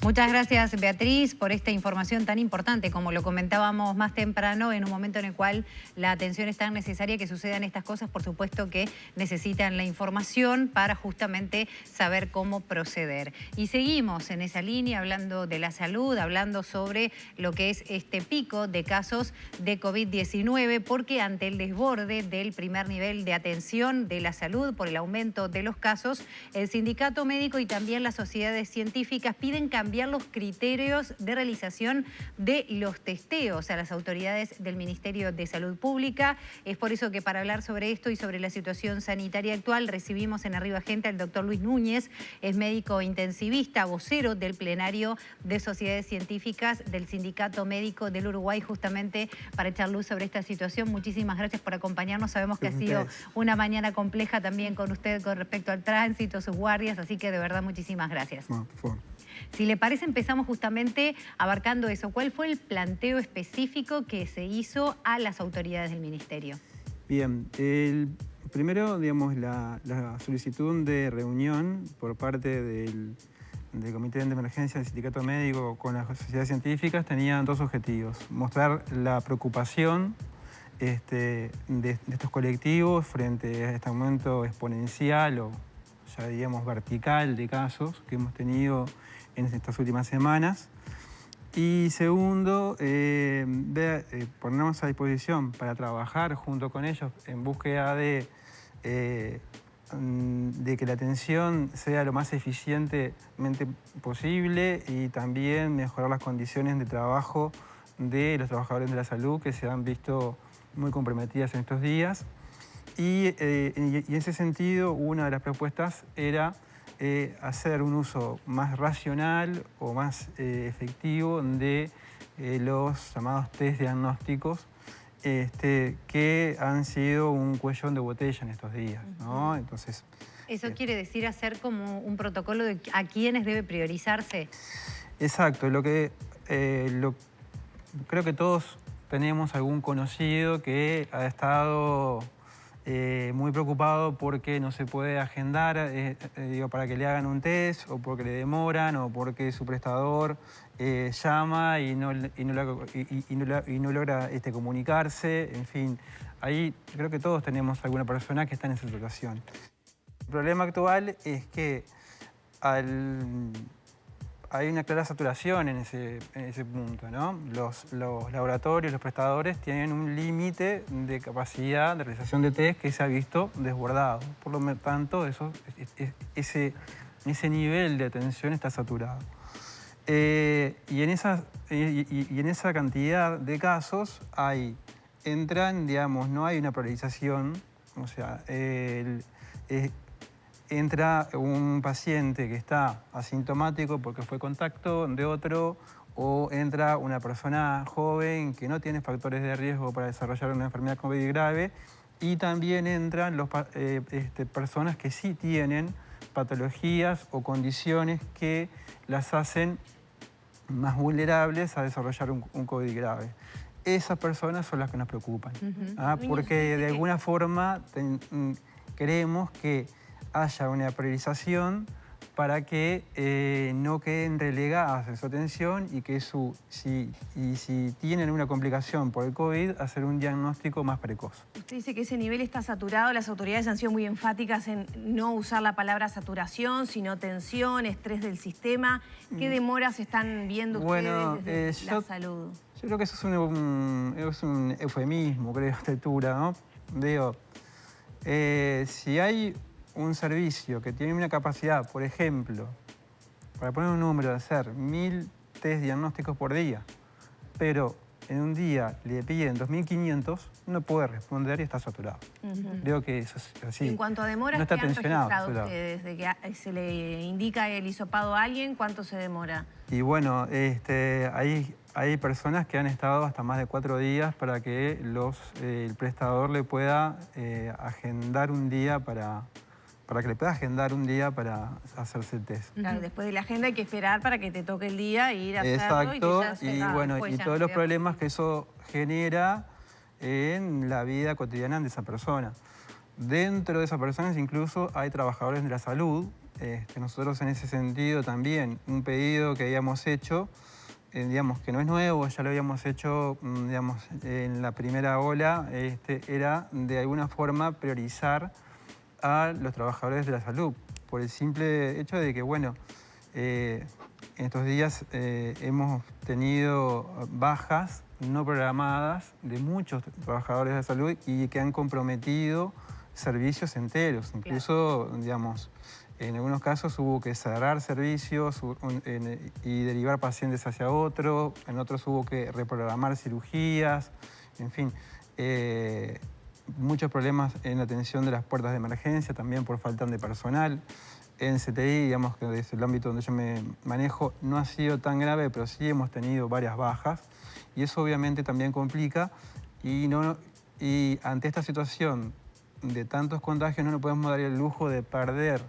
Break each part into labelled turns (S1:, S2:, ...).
S1: Muchas gracias, Beatriz, por esta información tan importante. Como lo comentábamos más temprano, en un momento en el cual la atención es tan necesaria que sucedan estas cosas, por supuesto que necesitan la información para justamente saber cómo proceder. Y seguimos en esa línea hablando de la salud, hablando sobre lo que es este pico de casos de COVID-19, porque ante el desborde del primer nivel de atención de la salud por el aumento de los casos, el Sindicato Médico y también las sociedades científicas piden cambiar los criterios de realización de los testeos a las autoridades del Ministerio de Salud Pública. Es por eso que para hablar sobre esto y sobre la situación sanitaria actual recibimos en Arriba Gente al doctor Luis Núñez, es médico intensivista, vocero del plenario de sociedades científicas del Sindicato Médico del Uruguay, justamente para echar luz sobre esta situación. Muchísimas gracias por acompañarnos. Sabemos que ha sido una mañana compleja también con usted con respecto al tránsito, sus guardias, así que de verdad muchísimas gracias.
S2: No, por favor.
S1: Si le parece, empezamos justamente abarcando eso. ¿Cuál fue el planteo específico que se hizo a las autoridades del Ministerio?
S2: Bien, primero, digamos, la solicitud de reunión por parte del Comité de Emergencia del Sindicato Médico con las sociedades científicas tenía dos objetivos. Mostrar la preocupación de estos colectivos frente a este aumento exponencial o ya diríamos vertical de casos que hemos tenido en estas últimas semanas. Y segundo, ponernos a disposición para trabajar junto con ellos en búsqueda de que la atención sea lo más eficientemente posible y también mejorar las condiciones de trabajo de los trabajadores de la salud que se han visto muy comprometidas en estos días. Y en ese sentido, una de las propuestas era hacer un uso más racional o más efectivo de los llamados test diagnósticos que han sido un cuellón de botella en estos días, ¿no? Entonces,
S1: ¿eso quiere decir hacer como un protocolo de a quiénes debe priorizarse?
S2: Exacto. Creo que todos tenemos algún conocido que ha estado muy preocupado porque no se puede agendar para que le hagan un test o porque le demoran o porque su prestador llama y no logra comunicarse. En fin, ahí creo que todos tenemos alguna persona que está en esa situación. El problema actual es que hay una clara saturación en ese punto, ¿no? Los laboratorios, los prestadores tienen un límite de capacidad de realización de test que se ha visto desbordado. Por lo tanto, ese nivel de atención está saturado. Y en esa cantidad de casos no hay una priorización, o sea, entra un paciente que está asintomático porque fue contacto de otro, o entra una persona joven que no tiene factores de riesgo para desarrollar una enfermedad COVID grave, y también entran personas que sí tienen patologías o condiciones que las hacen más vulnerables a desarrollar un COVID grave. Esas personas son las que nos preocupan, porque de alguna forma queremos que haya una priorización para que no queden relegadas en su atención y que si tienen una complicación por el COVID, hacer un diagnóstico más precoz.
S3: Usted dice que ese nivel está saturado. Las autoridades han sido muy enfáticas en no usar la palabra saturación, sino tensión, estrés del sistema. ¿Qué demoras están viendo ustedes desde la salud?
S2: Yo creo que eso es un eufemismo, creo, a esta altura, ¿no? Digo, si hay un servicio que tiene una capacidad, por ejemplo, para poner un número, de hacer 1000 test diagnósticos por día, pero en un día le piden 2500, no puede responder y está saturado. Creo que eso es así.
S3: En cuanto a demoras,
S2: no está
S3: ¿qué han registrado
S2: tensionado
S3: ustedes? Desde que se le indica el hisopado a alguien, ¿cuánto se demora?
S2: Y bueno, hay personas que han estado hasta más de 4 días para que el prestador le pueda agendar un día para hacerse el test.
S3: Claro, después de la agenda hay que esperar para que te toque el día e ir a hacerlo.
S2: Exacto, y todos los problemas que eso genera en la vida cotidiana de esa persona. Dentro de esas personas incluso hay trabajadores de la salud nosotros en ese sentido también, un pedido que habíamos hecho, digamos que no es nuevo, ya lo habíamos hecho, digamos, en la primera ola, era de alguna forma priorizar a los trabajadores de la salud, por el simple hecho de que, bueno, en estos días hemos tenido bajas no programadas de muchos trabajadores de la salud y que han comprometido servicios enteros. Incluso, digamos, en algunos casos hubo que cerrar servicios y derivar pacientes hacia otro, en otros hubo que reprogramar cirugías, en fin. Muchos problemas en la atención de las puertas de emergencia, también por falta de personal. En CTI, digamos que desde el ámbito donde yo me manejo, no ha sido tan grave, pero sí hemos tenido varias bajas. Y eso obviamente también complica. Y ante esta situación de tantos contagios no nos podemos dar el lujo de perder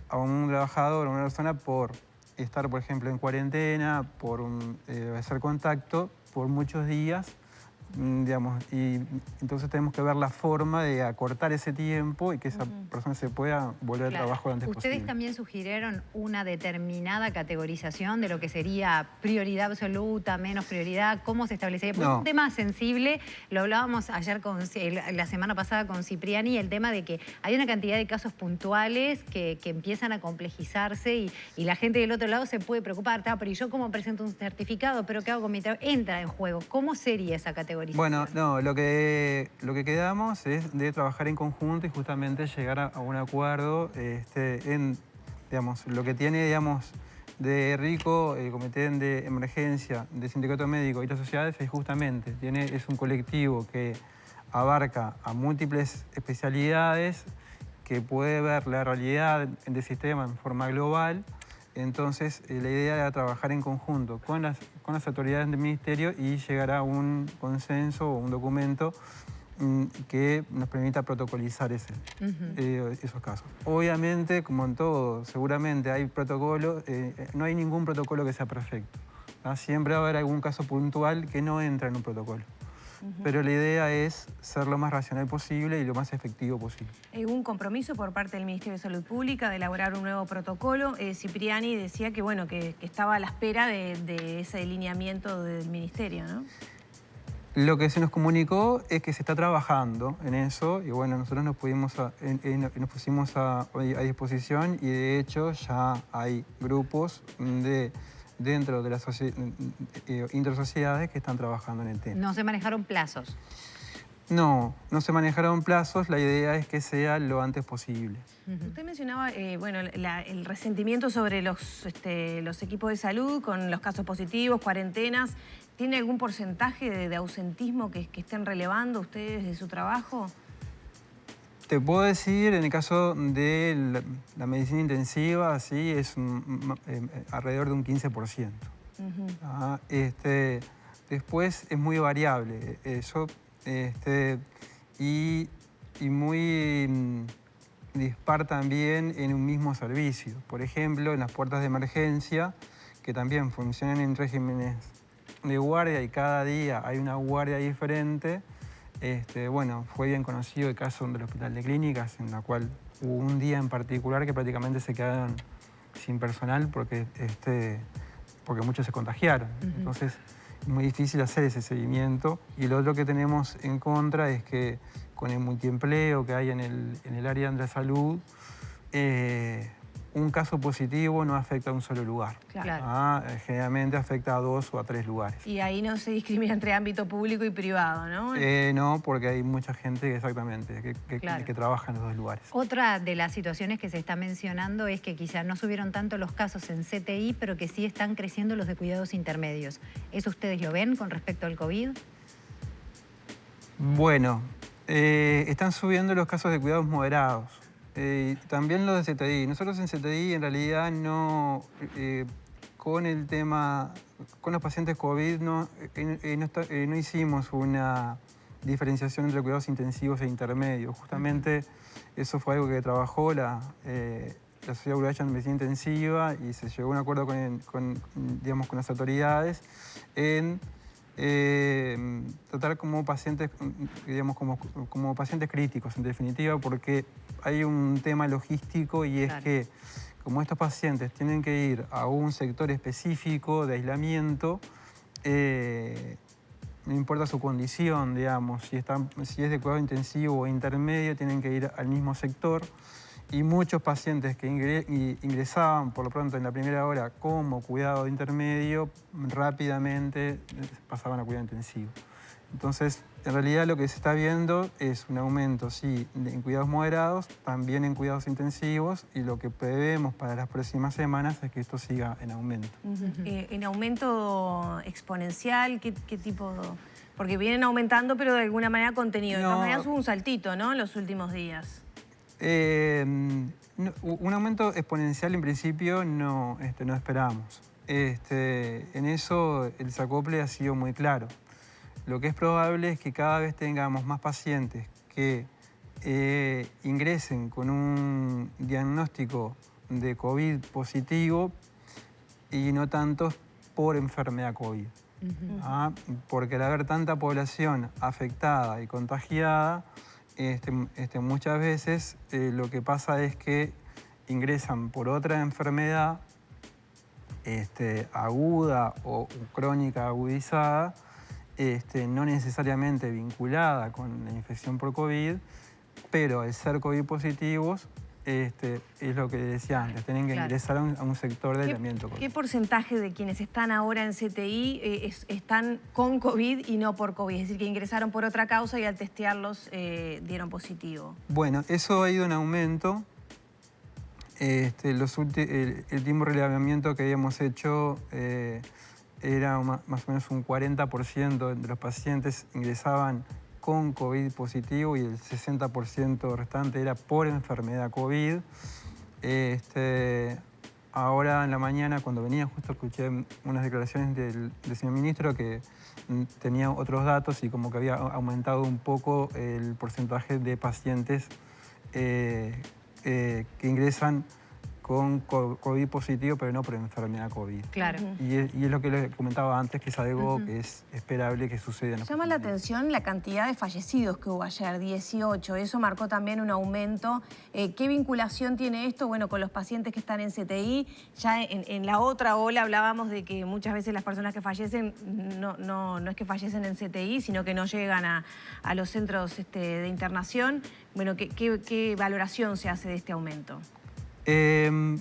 S2: a un trabajador, a una persona, por estar, por ejemplo, en cuarentena, por hacer contacto por muchos días, digamos, y entonces tenemos que ver la forma de acortar ese tiempo y que esa persona se pueda volver al trabajo lo antes posible.
S1: Ustedes también sugirieron una determinada categorización de lo que sería prioridad absoluta, menos prioridad, ¿cómo se establecería? Porque es un tema sensible, lo hablábamos ayer la semana pasada con Cipriani, el tema de que hay una cantidad de casos puntuales que empiezan a complejizarse y la gente del otro lado se puede preocupar, pero ¿y yo cómo presento un certificado? ¿Pero qué hago con mi trabajo? Entra en juego. ¿Cómo sería esa categoría?
S2: Bueno, no, lo que quedamos es de trabajar en conjunto y justamente llegar a un acuerdo en, digamos, lo que tiene, digamos, de rico el Comité de Emergencia del Sindicato Médico y las sociedades es justamente, es un colectivo que abarca a múltiples especialidades, que puede ver la realidad del sistema en forma global. Entonces, la idea era trabajar en conjunto con las autoridades del Ministerio y llegar a un consenso o un documento que nos permita protocolizar esos casos. Obviamente, como en todo, seguramente hay protocolos, no hay ningún protocolo que sea perfecto, ¿no? Siempre va a haber algún caso puntual que no entra en un protocolo. Pero la idea es ser lo más racional posible y lo más efectivo posible.
S3: ¿Hay un compromiso por parte del Ministerio de Salud Pública de elaborar un nuevo protocolo? Cipriani decía que, bueno, que estaba a la espera de ese delineamiento del Ministerio, ¿no?
S2: Lo que se nos comunicó es que se está trabajando en eso y, bueno, nosotros nos pusimos a disposición y, de hecho, ya hay grupos dentro de las intersociedades que están trabajando en el tema.
S1: ¿No se manejaron plazos?
S2: No se manejaron plazos, la idea es que sea lo antes posible.
S3: Usted mencionaba bueno, el resentimiento sobre los equipos de salud con los casos positivos, cuarentenas. ¿Tiene algún porcentaje de ausentismo que estén relevando ustedes de su trabajo?
S2: Te puedo decir, en el caso de la medicina intensiva, sí, es alrededor de un 15%. Después es muy variable eso, y muy dispar también en un mismo servicio. Por ejemplo, en las puertas de emergencia, que también funcionan en regímenes de guardia y cada día hay una guardia diferente. Bueno, fue bien conocido el caso del Hospital de Clínicas, en la cual hubo un día en particular que prácticamente se quedaron sin personal porque muchos se contagiaron. Entonces, es muy difícil hacer ese seguimiento. Y lo otro que tenemos en contra es que con el multiempleo que hay en el área de la salud, un caso positivo no afecta a un solo lugar.
S3: Claro.
S2: Generalmente afecta a 2 o a 3 lugares.
S3: Y ahí no se discrimina entre ámbito público y privado, ¿no?
S2: No, porque hay mucha gente que trabaja en los 2 lugares.
S1: Otra de las situaciones que se está mencionando es que quizás no subieron tanto los casos en CTI, pero que sí están creciendo los de cuidados intermedios. ¿Eso ustedes lo ven con respecto al COVID?
S2: Bueno, están subiendo los casos de cuidados moderados. También los de CTI. Nosotros en CTI en realidad no, con el tema, con los pacientes COVID no hicimos una diferenciación entre cuidados intensivos e intermedios. Justamente eso fue algo que trabajó la Sociedad Uruguaya de Medicina Intensiva y se llegó a un acuerdo con las autoridades en tratar como pacientes, como pacientes críticos, en definitiva, porque hay un tema logístico y es que como estos pacientes tienen que ir a un sector específico de aislamiento, no importa su condición, digamos, si es de cuidado intensivo o intermedio, tienen que ir al mismo sector. Y muchos pacientes que ingresaban por lo pronto en la primera hora como cuidado intermedio, rápidamente pasaban a cuidado intensivo. Entonces, en realidad lo que se está viendo es un aumento, sí, en cuidados moderados, también en cuidados intensivos, y lo que prevemos para las próximas semanas es que esto siga en aumento.
S3: ¿En aumento exponencial? ¿Qué tipo? Porque vienen aumentando, pero de alguna manera contenido. De todas maneras hubo un saltito, ¿no?, en los últimos días.
S2: Un aumento exponencial en principio no esperamos. En eso el desacople ha sido muy claro. Lo que es probable es que cada vez tengamos más pacientes que ingresen con un diagnóstico de COVID positivo y no tantos por enfermedad COVID. Porque al haber tanta población afectada y contagiada, muchas veces lo que pasa es que ingresan por otra enfermedad aguda o crónica agudizada, no necesariamente vinculada con la infección por COVID, pero al ser COVID positivos, es lo que decía antes, tienen que ingresar a un sector de aislamiento COVID.
S3: ¿Qué porcentaje de quienes están ahora en CTI están con COVID y no por COVID? Es decir, que ingresaron por otra causa y al testearlos dieron positivo.
S2: Bueno, eso ha ido en aumento. El último relevamiento que habíamos hecho era más o menos un 40% de los pacientes ingresaban con COVID positivo y el 60% restante era por enfermedad COVID. Ahora en la mañana, cuando venía, justo escuché unas declaraciones del señor ministro que tenía otros datos y como que había aumentado un poco el porcentaje de pacientes que ingresan con COVID positivo, pero no por enfermedad COVID.
S1: Claro.
S2: Y es lo que les comentaba antes, que es algo que es esperable que suceda.
S3: Llama la atención la cantidad de fallecidos que hubo ayer, 18. Eso marcó también un aumento. ¿Qué vinculación tiene esto? Bueno, con los pacientes que están en CTI. Ya en la otra ola hablábamos de que muchas veces las personas que fallecen no es que fallecen en CTI, sino que no llegan a los centros de internación. Bueno, ¿qué valoración se hace de este aumento?
S2: En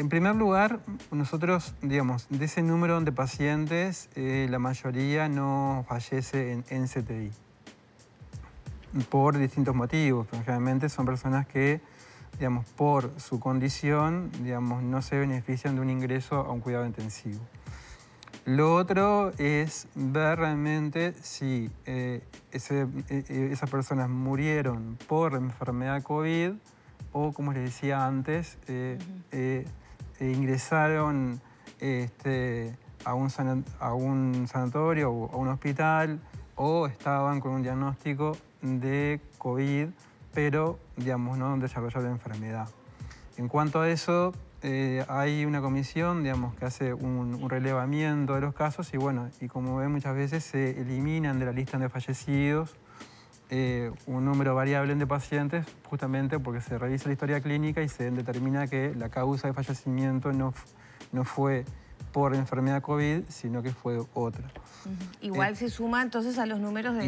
S2: primer lugar, nosotros, digamos, de ese número de pacientes, la mayoría no fallece en CTI por distintos motivos. Pero generalmente son personas que, digamos, por su condición, digamos, no se benefician de un ingreso a un cuidado intensivo. Lo otro es ver realmente si esas personas murieron por la enfermedad COVID o, como les decía antes, ingresaron a un sanatorio o a un hospital o estaban con un diagnóstico de COVID, pero, digamos, no desarrollaron la enfermedad. En cuanto a eso, hay una comisión, digamos, que hace un relevamiento de los casos y, bueno, y como ven, muchas veces se eliminan de la lista de fallecidos un número variable de pacientes, justamente porque se revisa la historia clínica y se determina que la causa de fallecimiento no fue por enfermedad COVID, sino que fue otra.
S3: Igual se suma entonces a los números de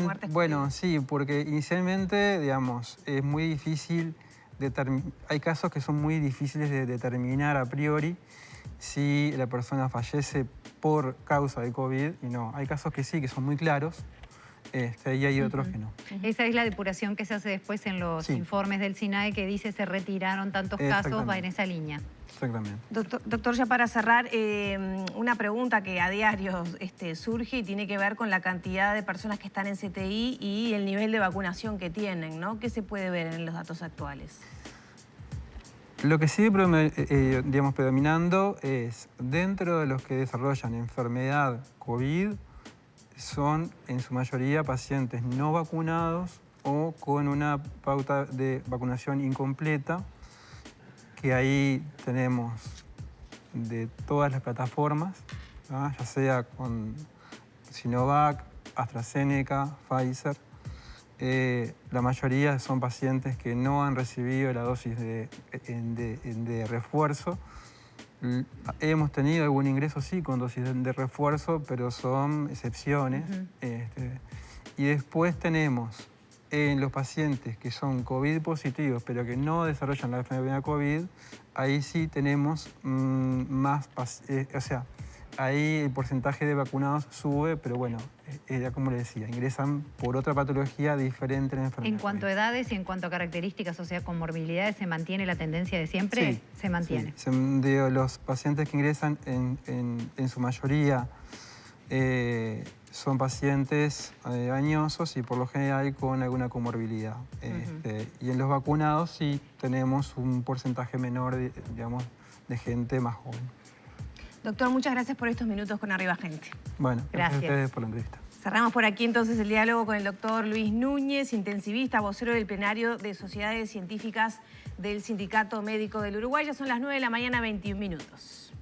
S3: muertes.
S2: Bueno, sí, porque inicialmente, digamos, es muy difícil, hay casos que son muy difíciles de determinar a priori si la persona fallece por causa de COVID y no. Hay casos que sí, que son muy claros. Y hay otros que no.
S1: Esa es la depuración que se hace después en los informes del SINAE que dice se retiraron tantos casos, va en esa línea.
S2: Exactamente.
S3: Doctor, ya para cerrar, una pregunta que a diario surge y tiene que ver con la cantidad de personas que están en CTI y el nivel de vacunación que tienen, ¿no? ¿Qué se puede ver en los datos actuales?
S2: Lo que sigue digamos, predominando es, dentro de los que desarrollan enfermedad COVID, son en su mayoría pacientes no vacunados o con una pauta de vacunación incompleta, que ahí tenemos de todas las plataformas, ya sea con Sinovac, AstraZeneca, Pfizer, la mayoría son pacientes que no han recibido la dosis de refuerzo. Hemos tenido algún ingreso, sí, con dosis de refuerzo, pero son excepciones. Y después tenemos en los pacientes que son COVID positivos, pero que no desarrollan la enfermedad COVID, ahí sí tenemos más, o sea, ahí el porcentaje de vacunados sube, pero bueno, ya como le decía, ingresan por otra patología diferente a la enfermedad.
S1: En cuanto a edades y en cuanto a características, o sea, comorbilidades, ¿se mantiene la tendencia de siempre?
S2: Sí,
S1: se mantiene.
S2: Sí. Los pacientes que ingresan en su mayoría son pacientes añosos y por lo general con alguna comorbilidad. Y en los vacunados sí tenemos un porcentaje menor, digamos, de gente más joven.
S3: Doctor, muchas gracias por estos minutos con Arriba Gente.
S2: Bueno, gracias a ustedes por la entrevista.
S3: Cerramos por aquí entonces el diálogo con el doctor Luis Núñez, intensivista, vocero del plenario de Sociedades Científicas del Sindicato Médico del Uruguay. Ya son las 9 de la mañana, 21 minutos.